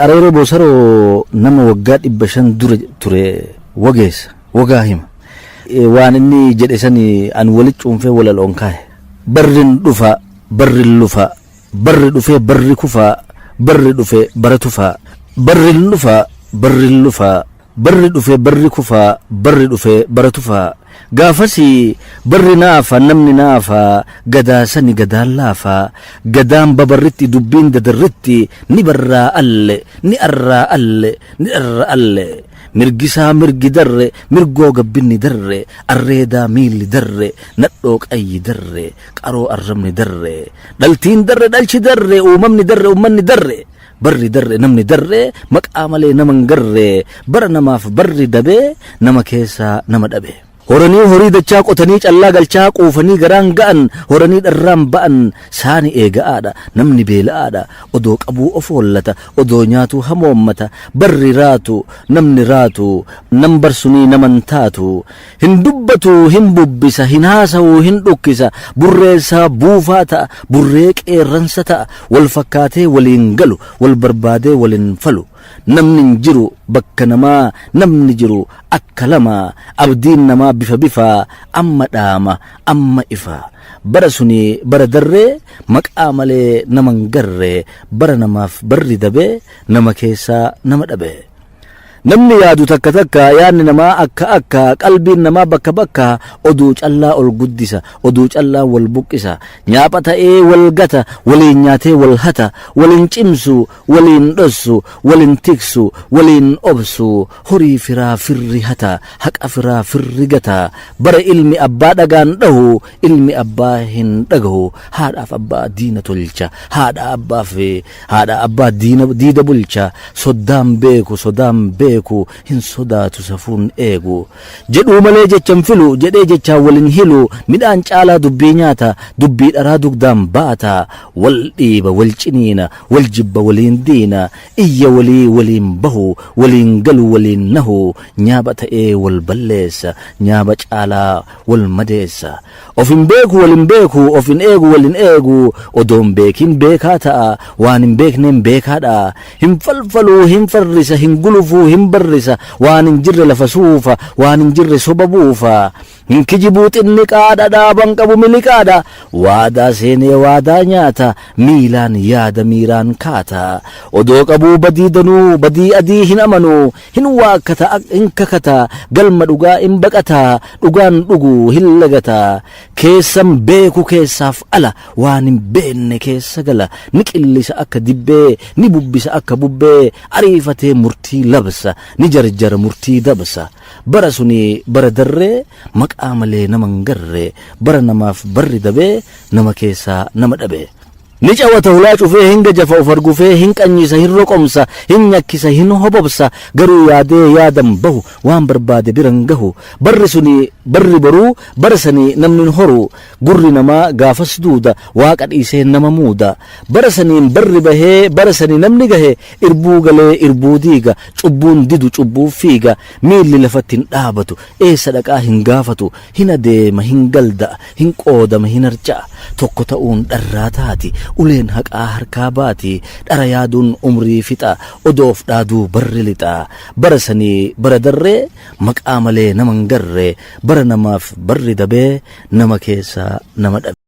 Areero Boosaroo nama waggaa 500 dura ture wageessa wagaa hima waan inni jedhe sani an wali cuunfee walaloon kaaye barrin dhufa barrin lufa barri dhufee barri kufa barri dhufee baratufa barrin dhufa barrin lufa barri dhufee barri kufa barri dhufee baratufa gaafasi barri naafa namni naafa gadaa sani gadaan laafa gadaan babarritti dubbiin dadarritti ni barraa alle ni arraa alle ni arra alle mirgisaa mirgi darre mirgoo gabbinni darre arreedaa miilli darre nadhoo qayyi darre qaroo arrabni darre dhaltiin darre dhalchi darre uumamni darre uummanni darre barri darre namni darre maqaa malee naman garre bara namaaf barri dabee nama keessaa nama dhabe horanii horii dachaa qotanii callaa galchaa quufanii garaan ga'an horanii dharraan ba'an saani eega'aadha namni beela'aadha odoo qabuu of hollata odoo nyaatu hamoommata barri raatu namni raatu nam barsunii naman taatu hin dubbatu hin bubbisa hin haasa'u hin dhukkisa burreessaa buufaa ta'a burree qeerransa ta'a wal fakkaatee waliin galu wal barbaadee waliin falu namni jiru bakka namaa namni jiru akka lama abdiin namaa bifa bifa amma dhaama amma ifa bara suni bara darree maqaa malee naman garre bara namaaf barri dabee nama keessaa nama dhabe namni yaadu takka takka yaanni namaa akka qalbiin namaa bakka bakka oduu callaa ol guddisa oduu callaa wal buqqisa nyaapha ta'ee wal gata waliin nyaatee wal hata waliin cimsu waliin dhossu waliin tiksu waliin obsu horii firaa firri hata haqa firaa firri gata bara ilmi abbaa dhagaan dhahu ilmi abbaa hin dhagahu haadhaaf abbaa diina tolcha haadha abbaa diida bulcha soddaan beeku hin sodaatu safuun eegu jedhuu malee jechan filu jedhee jechaa walin hilu midhaan caalaa dubbii nyaata dubbii dharaa dugdaan baata wal dhiiba wal ciniina wal jibba waliin diina iyya walii waliin bahu waliin galu waliin nahu nyaaba ta'ee wal balleessa nyaaba caalaa wal madeessa ofin beeku walin beeku ofin eegu walin eegu odoon beekin beekaa ta'a waan hin beekneen beekaadha hin falfalu hin farrisa hin gulufu hin barrisa waan hin jirre lafa suufa waan hin jirre soba buufa hin kijibuu xinniqaadha dhaaban qabu miliqaadha waadaa seenee waadaa nyaata miilaan yaada miiraan kaata odoo qabuu badii danuu badii adii hin amanu hin waakkata hin kakata galma dhugaa hin baqata dhugaan dhugu hin lagata keessan beeku keessaaf ala waan hin beenne keessa gala ni qillisa akka dibbee ni bubbisa akka bubbee ariifatee murtii labsa ni jarjara murtii dabsa bara suni bara darree maqaa malee naman garre bara namaaf barri dabee nama keessaa nama dhabe ni cawata hulaa cufee hin gajafa of argufee hin qanyisa hin roqomsa hin nyakkisa hin hobobsa garuu yaadee yaadan bahu waan barbaade biran gahu barri suni barri boruu bara sani namni horu gurri namaa gaafas duuda waaqa dhiisee nama muuda bara saniin barri bahee bara sani namni gahe irbuu galee irbuu diiga cubbuun didu cubbuu fiiga miilli lafatti hin dhaabatu eessa dhaqaa hin gaafatu hin adeema hin galda hin qoodama hin harca'a tokko ta'uun dharraa taati uleen haqaa harkaa baati dhara yaaduun umrii fixa odoof dhaaduu barri lixa bara sanii bara darree maqaa malee naman garre bara namaaf barri dabee nama keessaa nama dhabe